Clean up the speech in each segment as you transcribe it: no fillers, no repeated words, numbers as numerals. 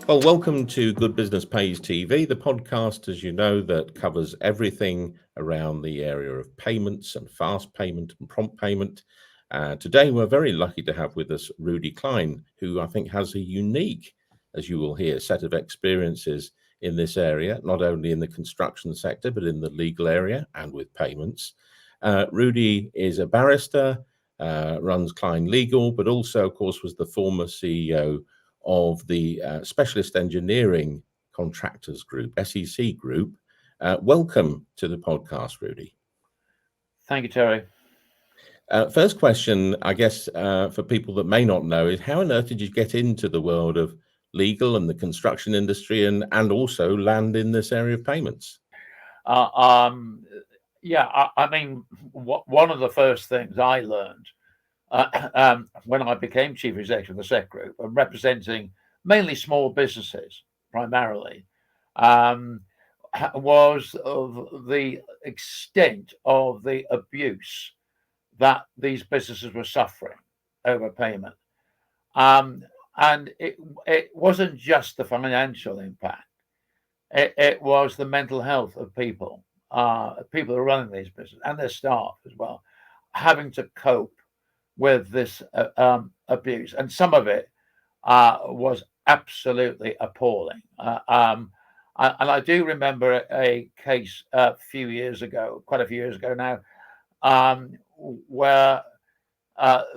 Well, welcome to Good Business Pays TV, the podcast, as you know, that covers everything around the area of payments and fast payment and prompt payment. Today, we're very lucky to have with us Rudi Klein, who I think has a unique, as you will hear, set of experiences in this area, not only in the construction sector, but in the legal area and with payments. Rudi is a barrister, runs Klein Legal, but also, of course, was the former CEO of the Specialist Engineering Contractors Group, SEC Group. Welcome to the podcast, Rudi. Thank you, Terry. First question, I guess, for people that may not know is how on earth did you get into the world of legal and the construction industry and also land in this area of payments? I mean, one of the first things I learned when I became chief executive of the SEC Group, and representing mainly small businesses primarily, was of the extent of the abuse that these businesses were suffering over payment. And it wasn't just the financial impact. It was the mental health of people who are running these businesses and their staff as well, having to cope with this abuse, and some of it was absolutely appalling. And I do remember a case a few years ago, quite a few years ago now, where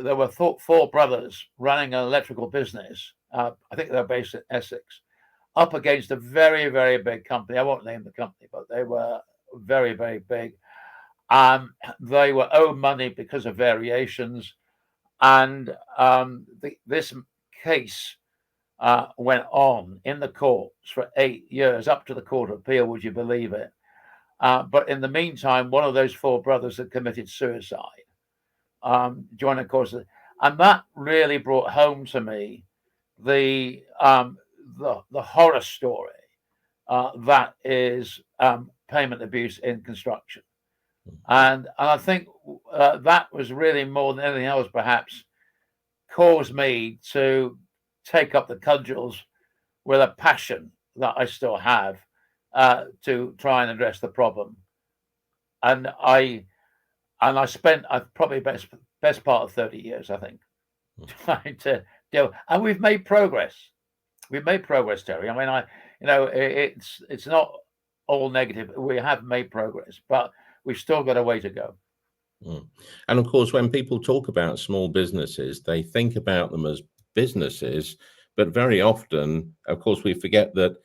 there were four brothers running an electrical business. I think they were based in Essex, up against a very, very big company. I won't name the company, but they were very, very big. They were owed money because of variations. And this case went on in the courts for 8 years, up to the Court of Appeal, would you believe it? But in the meantime, one of those four brothers had committed suicide, joining course. And that really brought home to me the horror story that is payment abuse in construction. And I think that was really more than anything else, perhaps, caused me to take up the cudgels with a passion that I still have to try and address the problem. And I spent probably best part of 30 years, I think, trying to deal. And we've made progress. We've made progress, Terry. I mean, it's not all negative. We have made progress, but we've still got a way to go. And of course, when people talk about small businesses, they think about them as businesses, but very often, of course, we forget that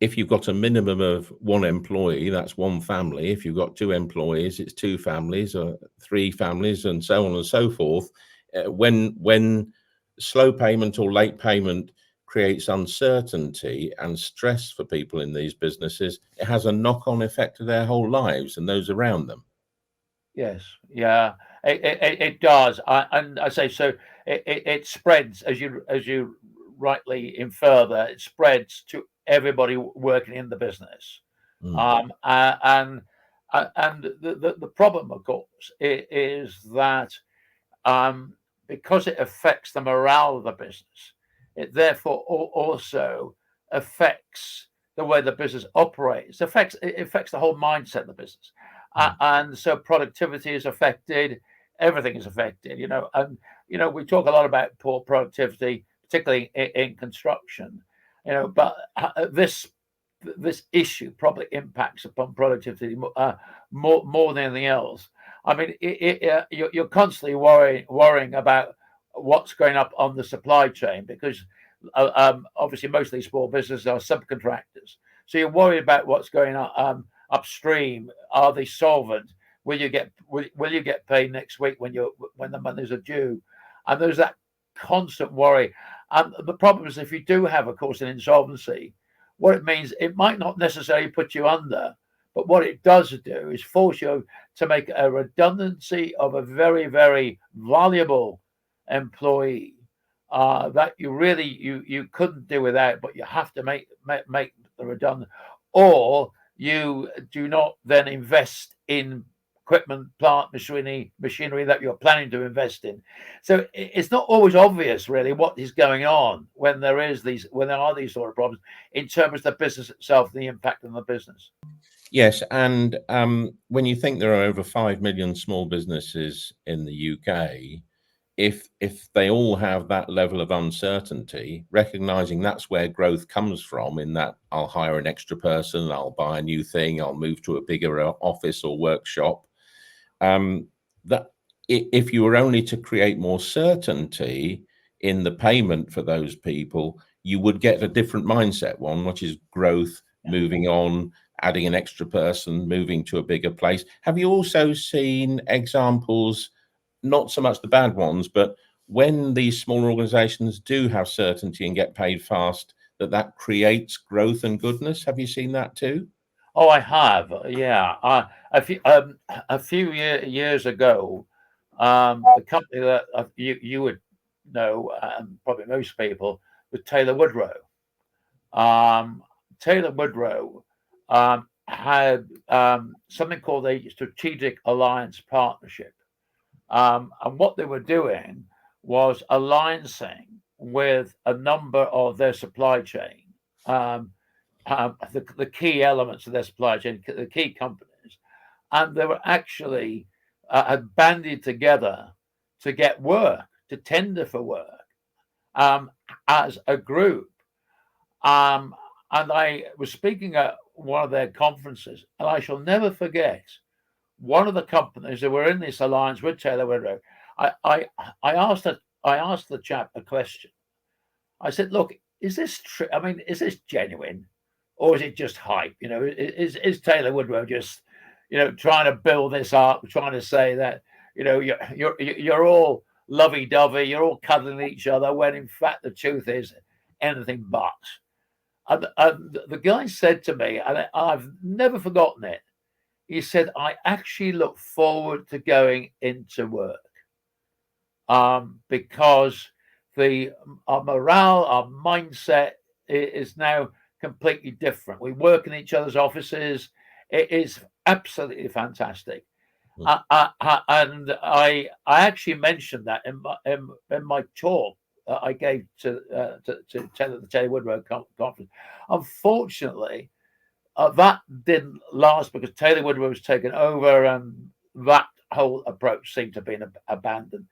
if you've got a minimum of one employee, that's one family. If you've got two employees, it's two families or three families, and so on and so forth. When slow payment or late payment creates uncertainty and stress for people in these businesses, it has a knock-on effect to their whole lives and those around them. Yes, yeah, it does. And I say so. It spreads, as you rightly infer, that it spreads to everybody working in the business. And the problem, of course, is that because it affects the morale of the business, it therefore also affects the way the business operates. It affects the whole mindset of the business. And so productivity is affected, everything is affected, and, we talk a lot about poor productivity, particularly in construction, but this issue probably impacts upon productivity more than anything else. I mean, you're constantly worrying about what's going up on the supply chain because obviously most of these small businesses are subcontractors. So you're worried about what's going on upstream. Are they solvent? Will you get paid next week when the monies are due? And there's that constant worry. And the problem is if you do have, of course, an insolvency, what it means, it might not necessarily put you under, but what it does do is force you to make a redundancy of a very, very valuable employee that you couldn't do without, but you have to make the redundant, or you do not then invest in equipment, plant, machinery that you're planning to invest in. So it's not always obvious really what is going on when there are these sort of problems in terms of the business itself, the impact on the business. Yes, and when you think there are over 5 million small businesses in the UK, if they all have that level of uncertainty, recognizing that's where growth comes from, in that I'll hire an extra person, I'll buy a new thing, I'll move to a bigger office or workshop, that if you were only to create more certainty in the payment for those people, you would get a different mindset, one which is growth, moving on, adding an extra person, moving to a bigger place. Have you also seen examples, not so much the bad ones, but when these smaller organizations do have certainty and get paid fast, that creates growth and goodness? Have you seen that too? Oh, I have. Yeah. A few years ago, the company that you would know, probably most people, was Taylor Woodrow. Taylor Woodrow had something called a strategic alliance partnership. And what they were doing was alliancing with a number of their supply chain, the key elements of their supply chain, the key companies, and they were actually had banded together to get work, to tender for work as a group. And I was speaking at one of their conferences, and I shall never forget one of the companies that were in this alliance with Taylor Woodrow. I asked the chap a question. I said, "Look, is this true? I mean, is this genuine, or is it just hype? You know, is Taylor Woodrow just, trying to build this up, trying to say that, you're all lovey-dovey, you're all cuddling each other, when in fact the truth is anything but." And the guy said to me, and I've never forgotten it, he said, "I actually look forward to going into work because our morale, our mindset is now completely different. We work in each other's offices. It is absolutely fantastic." And I actually mentioned that in my talk I gave to the Taylor Woodrow conference. Unfortunately, that didn't last because Taylor Woodrow was taken over, and that whole approach seemed to have been abandoned.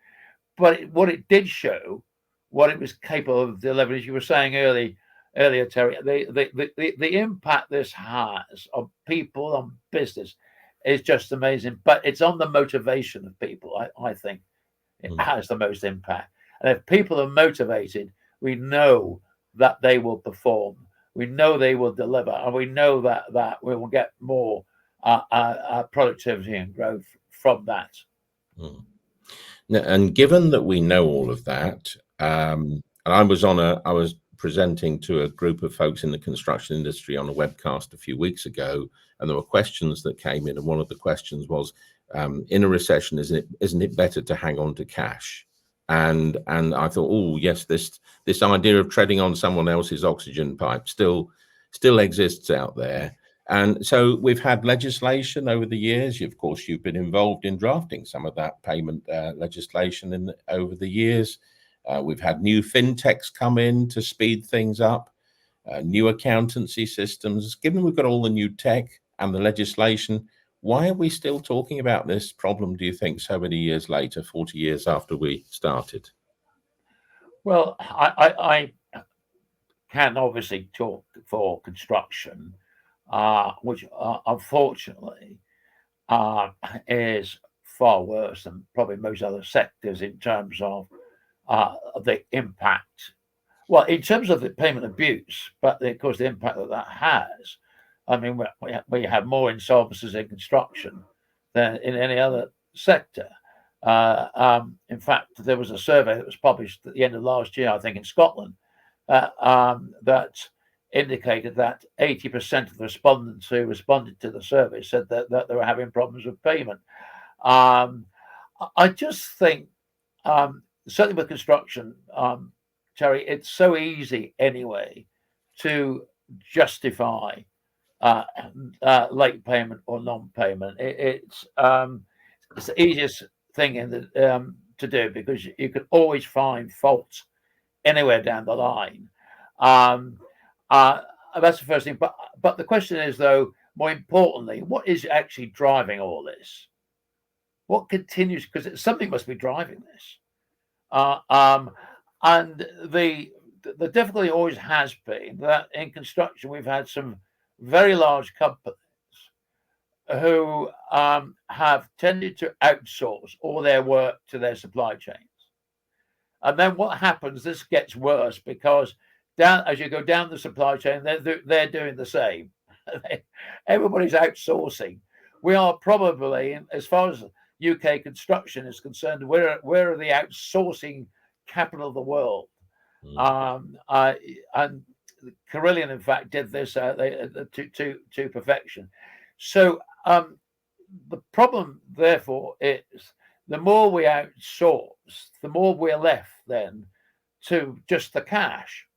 But what it did show, what it was capable of delivering, as you were saying earlier, Terry, the impact this has on people, on business, is just amazing. But it's on the motivation of people. I think it has the most impact. And if people are motivated, we know that they will perform. We know they will deliver, and we know that we will get more productivity and growth from that. And given that we know all of that, and I was presenting to a group of folks in the construction industry on a webcast a few weeks ago, and there were questions that came in, and one of the questions was, in a recession, isn't it better to hang on to cash? And I thought, oh yes, this idea of treading on someone else's oxygen pipe still exists out there. And so we've had legislation over the years. Of course, you've been involved in drafting some of that payment legislation over the years. We've had new fintechs come in to speed things up, new accountancy systems. Given we've got all the new tech and the legislation, why are we still talking about this problem, do you think, so many years later, 40 years after we started? Well, I can obviously talk for construction, which unfortunately is far worse than probably most other sectors in terms of the impact. Well, in terms of the payment abuse, but of course the impact that has. I mean, we have more insolvencies in construction than in any other sector. In fact, there was a survey that was published at the end of last year, I think, in Scotland, that indicated that 80% of the respondents who responded to the survey said that they were having problems with payment. I just think, certainly with construction, Terry, it's so easy anyway to justify late payment or non-payment. It's the easiest thing in the to do, because you can always find faults anywhere down the line. That's the first thing. But the question is, though, more importantly, what is actually driving all this? What continues? Because something must be driving this. And the difficulty always has been that in construction we've had some very large companies who have tended to outsource all their work to their supply chains. And then what happens, this gets worse, because as you go down the supply chain, they're doing the same. Everybody's outsourcing. We are probably, as far as UK construction is concerned, we're the outsourcing capital of the world. And Carillion, in fact, did this to perfection. So the problem, therefore, is the more we outsource, the more we're left then to just the cash.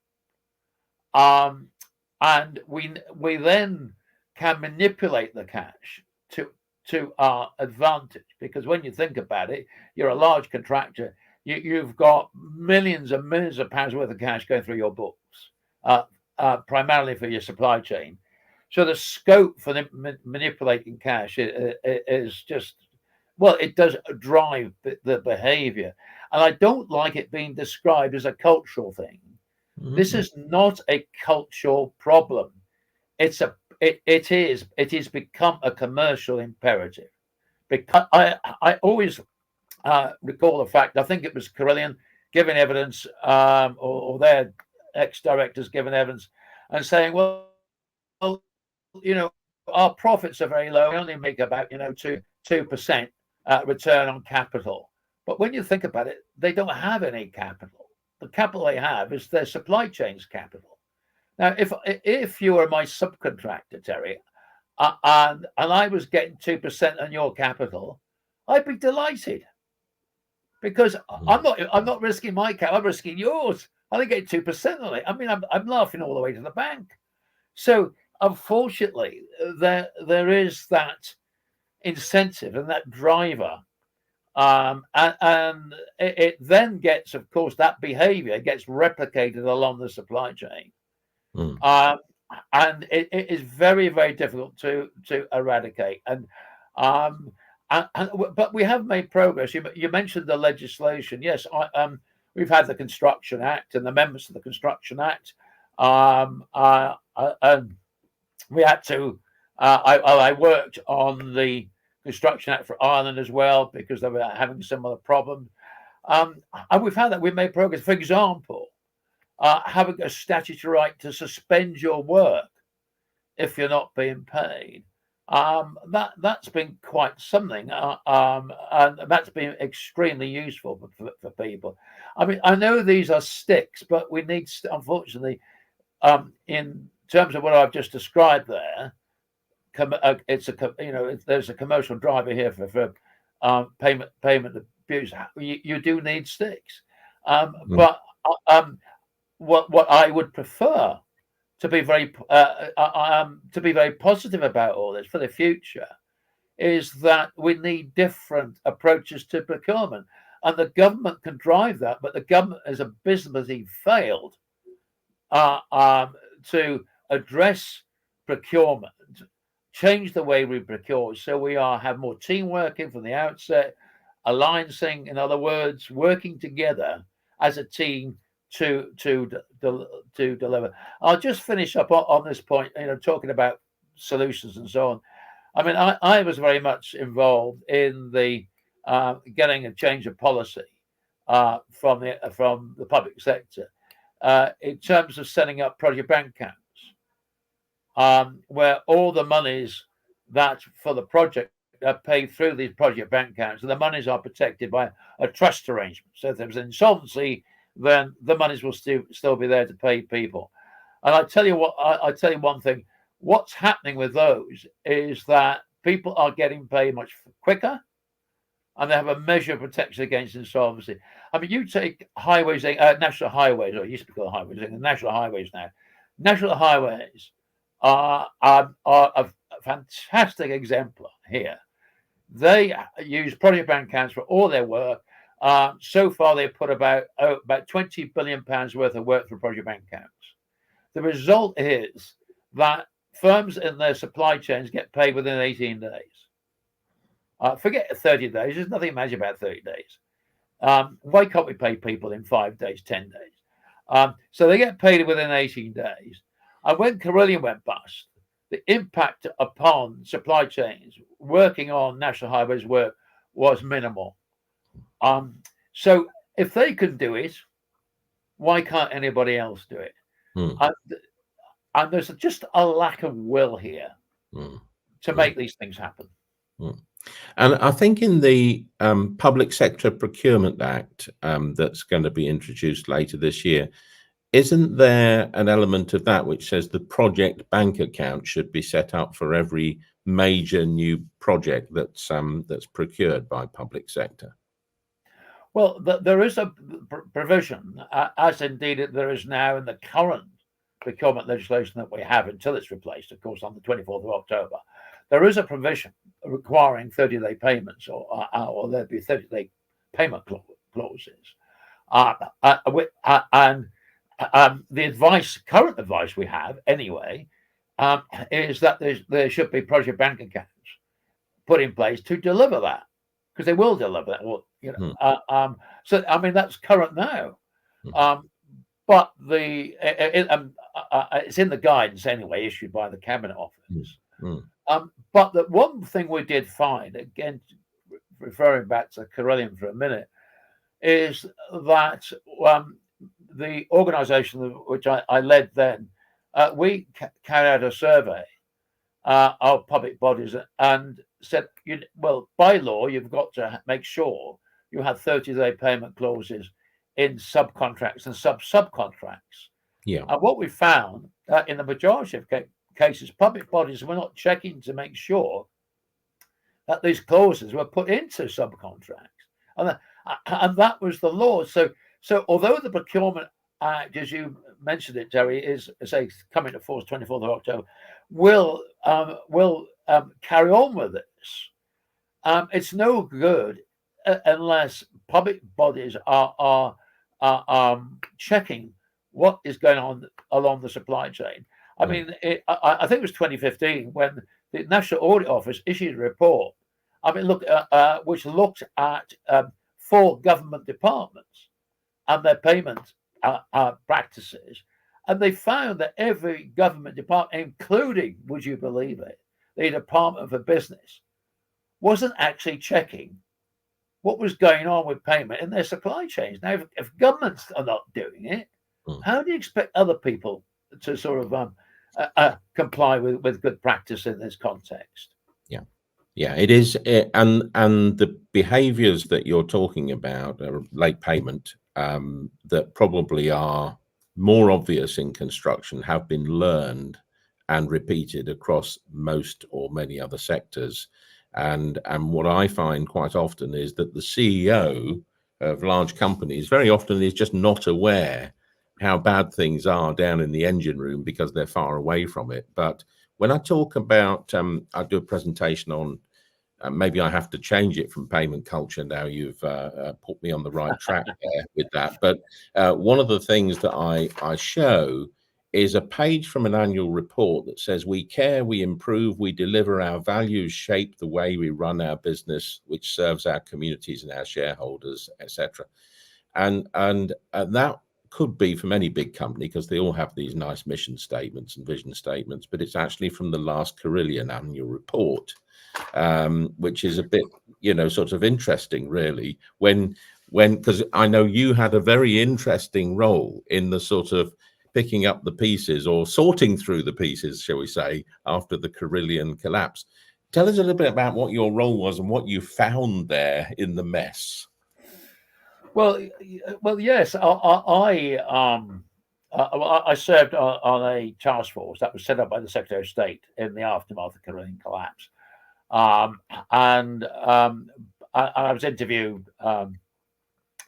And we then can manipulate the cash to our advantage, because when you think about it, you're a large contractor. You've got millions and millions of pounds worth of cash going through your books, primarily for your supply chain. So the scope for manipulating cash is just, well, it does drive the behavior. And I don't like it being described as a cultural thing. Mm-hmm. This is not a cultural problem. It is become a commercial imperative. Because I always recall the fact, I think it was Carillion giving evidence, or their ex-directors giving evidence and saying, well, our profits are very low. We only make about 2% return on capital. But when you think about it, they don't have any capital. The capital they have is their supply chain's capital. Now, if you were my subcontractor, Terry, and I was getting 2% on your capital, I'd be delighted, because I'm not risking my capital. I'm risking yours. I only get 2% on it. I mean, I'm laughing all the way to the bank. So unfortunately, there is that incentive and that driver, and it then gets, of course, that behavior gets replicated along the supply chain. And it is very, very difficult to eradicate. But we have made progress. You mentioned the legislation. Yes, we've had the Construction Act and the amendments to the Construction Act. And we had to. I worked on the Construction Act for Ireland as well, because they were having similar problems. And we've had that. We've made progress. For example, having a statutory right to suspend your work if you're not being paid. That's been quite something, and that's been extremely useful for people. I mean, I know these are sticks, but we need, unfortunately, in terms of what I've just described there, there's a commercial driver here for payment abuse. You do need sticks, but what I would prefer to be very positive about all this for the future is that we need different approaches to procurement, and the government can drive that. But the government, as a business, failed to address procurement, change the way we procure, so we have more team working from the outset, alliancing, in other words, working together as a team to deliver. I'll just finish up on this point, talking about solutions and so on. I mean, I was very much involved in the getting a change of policy from the public sector in terms of setting up project bank accounts, where all the monies that for the project are paid through these project bank accounts, and the monies are protected by a trust arrangement. So if there's insolvency, then the monies will still be there to pay people. And I tell you one thing: what's happening with those is that people are getting paid much quicker, and they have a measure of protection against insolvency. I mean, you take highways, national highways, or it used to be called highways, national highways now. National highways are a fantastic exemplar here. They use project bank accounts for all their work. So far, they've put about £20 billion worth of work through project bank accounts. The result is that firms in their supply chains get paid within 18 days. Forget 30 days. There's nothing magic about 30 days. Why can't we pay people in 5 days, 10 days? So they get paid within 18 days. And when Carillion went bust, the impact upon supply chains working on national highways work was minimal. So if they can do it, why can't anybody else do it? And there's just a lack of will here to make these things happen. And I think in the Public Sector Procurement Act that's going to be introduced later this year, isn't there an element of that which says the project bank account should be set up for every major new project that's procured by public sector? Well, there is a provision, as indeed there is now in the current procurement legislation that we have until it's replaced, of course, on the 24th of October. There is a provision requiring 30-day payments, or there'd be 30-day payment clauses. And the current advice we have, anyway, is that there should be project bank accounts put in place to deliver that, because they will deliver that. Well, so I mean that's current now, but it's in the guidance anyway, issued by the Cabinet Office. But the one thing we did find, again, referring back to Carillion for a minute, is that the organisation which I led then, we carried out a survey of public bodies and said, well, by law, you've got to make sure you have 30-day payment clauses in subcontracts and subcontracts. Yeah. And what we found in the majority of cases, public bodies were not checking to make sure that these clauses were put into subcontracts, and that was the law. So although the Procurement Act, as you mentioned it, Terry, is coming to force 24th of October, will carry on with this. It's no good unless public bodies are checking what is going on along the supply chain. I mean, I think it was 2015 when the National Audit Office issued a report. I mean, which looked at 4 government departments and their payment practices, and they found that every government department, including, would you believe it, the Department for Business, wasn't actually checking what was going on with payment in their supply chains. Now, if governments are not doing it, how do you expect other people to sort of comply with good practice in this context? Yeah, it is, and the behaviours that you're talking about, late payment, that probably are more obvious in construction, have been learned and repeated across most or many other sectors. And what I find quite often is that the CEO of large companies very often is just not aware how bad things are down in the engine room because they're far away from it. But when I talk about, I do a presentation on, maybe I have to change it from payment culture now. You've put me on the right track there with that. But one of the things that I show is a page from an annual report that says we care, we improve, we deliver, our values shape the way we run our business, which serves our communities and our shareholders, etc. And that could be from any big company because they all have these nice mission statements and vision statements, but it's actually from the last Carillion annual report, which is a bit, sort of interesting, really, when because I know you had a very interesting role in the sort of picking up the pieces or sorting through the pieces, shall we say, after the Carillion collapse. Tell us a little bit about what your role was and what you found there in the mess. Well, yes. I served on a task force that was set up by the Secretary of State in the aftermath of the Carillion collapse, and I was interviewed at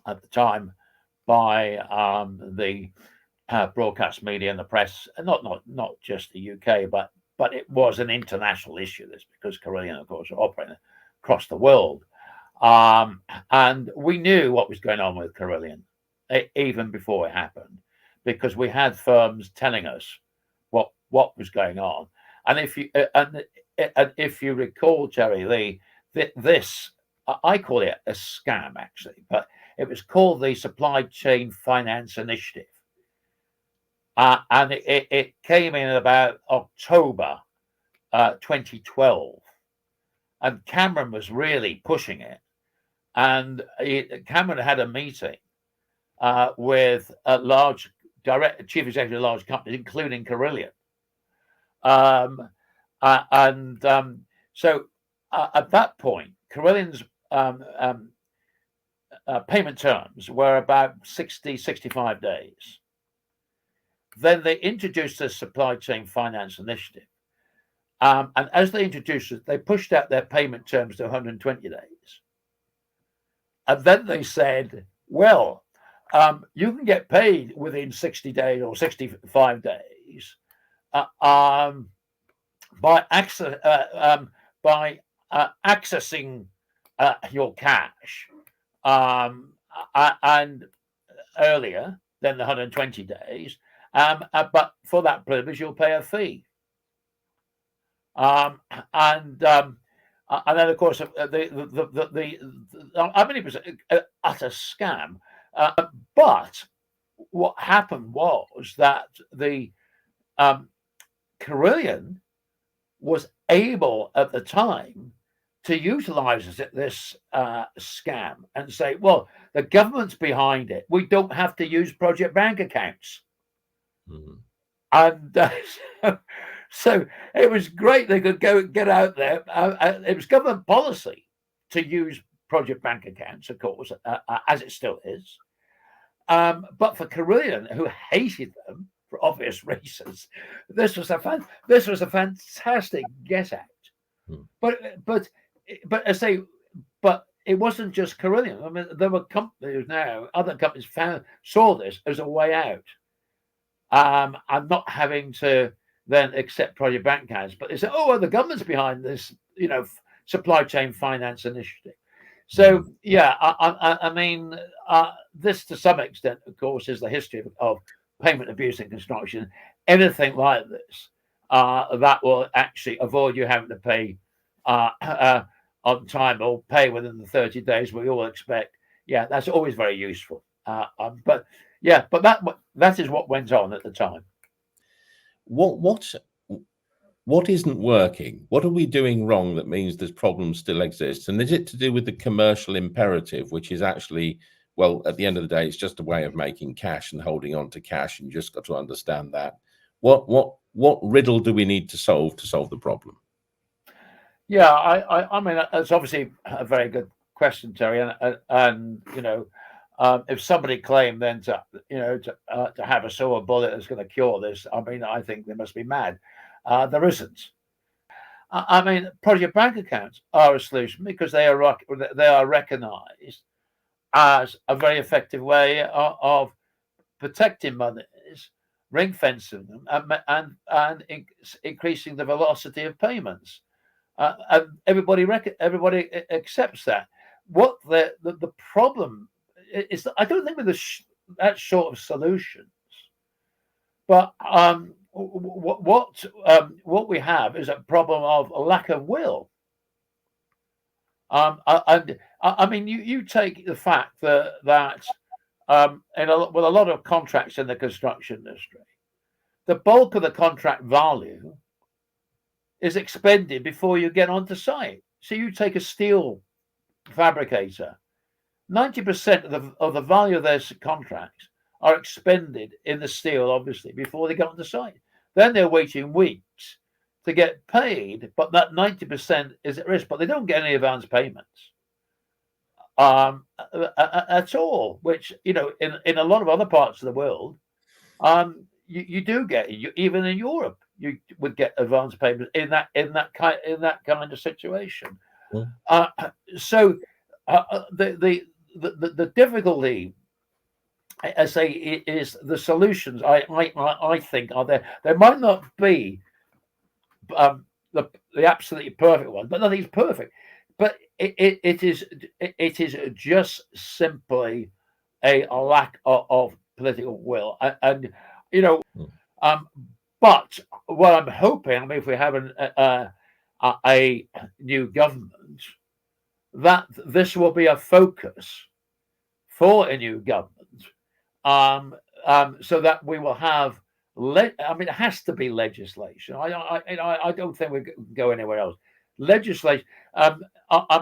the time by the broadcast media and the press, and not just the UK, but but it was an international issue. This because Carillion, of course, are operating across the world, and we knew what was going on with Carillion even before it happened, because we had firms telling us what was going on. And if you recall, Terry, this I call it a scam actually, but it was called the Supply Chain Finance Initiative. And it came in about October 2012, and Cameron was really pushing it. And Cameron had a meeting with a large chief executive of large companies, including Carillion. So at that point, Carillion's payment terms were about 65 days. Then they introduced the Supply Chain Finance Initiative. And as they introduced it, they pushed out their payment terms to 120 days. And then they said, well, you can get paid within 60 days or 65 days by accessing your cash and earlier than the 120 days. But for that purpose, you'll pay a fee. And then, of course, I mean, it was an utter scam. But what happened was that the Carillion was able at the time to utilize this scam and say, well, the government's behind it. We don't have to use project bank accounts. Mm-hmm. And so it was great. They could go get out there. It was government policy to use project bank accounts, of course, as it still is. But for Carillion, who hated them for obvious reasons, this was a fantastic get out. Hmm. But I say, but it wasn't just Carillion. I mean, there were companies now. Other companies saw this as a way out, and not having to then accept project bank accounts. But they said, "Oh, well, the government's behind this, supply chain finance initiative." So yeah, I mean, this to some extent, of course, is the history of payment abuse in construction. Anything like this that will actually avoid you having to pay on time or pay within the 30 days we all expect. Yeah, that's always very useful. But that is what went on at the time. What isn't working? What are we doing wrong that means this problem still exists? And is it to do with the commercial imperative, which is actually, well, at the end of the day, it's just a way of making cash and holding on to cash, and you just got to understand that. What riddle do we need to solve the problem? Yeah, I mean, it's obviously a very good question, Terry, and if somebody claimed then to have a silver bullet that's going to cure this, I mean, I think they must be mad. There isn't. I mean, project bank accounts are a solution because they are recognised as a very effective way of protecting monies, ring fencing them, and increasing the velocity of payments. And everybody accepts that. What the problem is, I don't think with that sort of solutions, but what we have is a problem of a lack of will. I mean, you take the fact that with a lot of contracts in the construction industry, the bulk of the contract value is expended before you get onto site. So you take a steel fabricator, 90% of the value of their contracts are expended in the steel, obviously, before they get onto site. Then they're waiting weeks to get paid, but that 90% is at risk, but they don't get any advance payments at all, which, in a lot of other parts of the world, you do get, even in Europe, you would get advance payments in that kind of situation. So the difficulty, I say, is the solutions. I think are there. There might not be the absolutely perfect one, but nothing's perfect. But it is just simply a lack of political will, and you know, but what I'm hoping, I mean, if we have a new government, that this will be a focus for a new government, so that we will have. I mean, it has to be legislation. I don't think we can go anywhere else. Legislation. I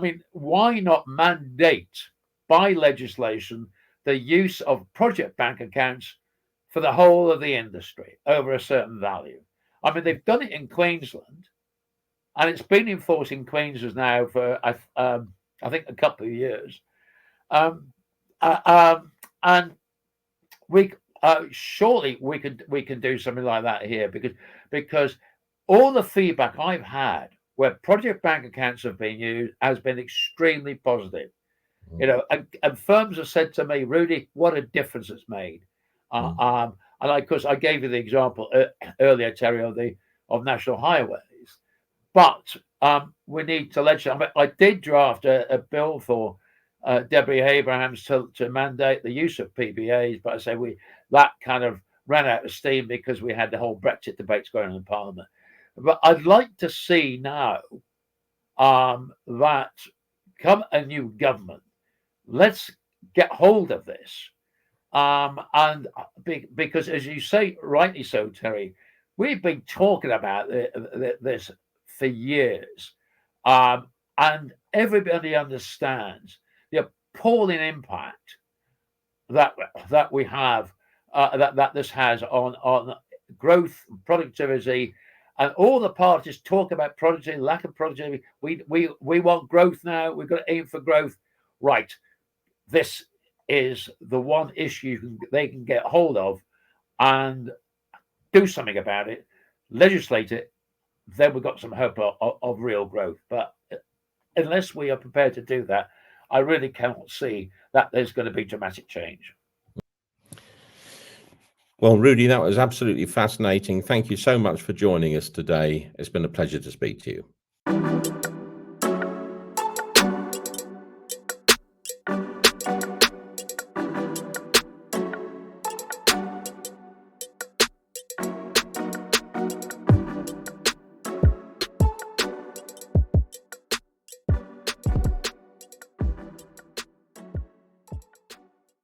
mean, why not mandate by legislation the use of project bank accounts for the whole of the industry over a certain value? I mean, they've done it in Queensland, and it's been enforced in Queensland now for I think a couple of years. And we surely we can do something like that here, because all the feedback I've had where project bank accounts have been used has been extremely positive. You know, and firms have said to me, Rudi, what a difference it's made. And of course, I gave you the example earlier, Terry, of national highways. But we need to legislate. I did draft a bill for Debbie Abrahams to mandate the use of PBAs, but I say that kind of ran out of steam because we had the whole Brexit debates going on in Parliament. But I'd like to see now that come a new government, let's get hold of this. And because, as you say, rightly so, Terry, we've been talking about this for years, and everybody understands the appalling impact that we have, that this has on growth, productivity, and all the parties talk about productivity, lack of productivity. We want growth now. We've got to aim for growth, right? This is the one issue they can get hold of and do something about it, legislate it. Then we've got some hope of real growth. But unless we are prepared to do that, I really cannot see that there's going to be dramatic change. Well, Rudi, that was absolutely fascinating. Thank you so much for joining us today. It's been a pleasure to speak to you.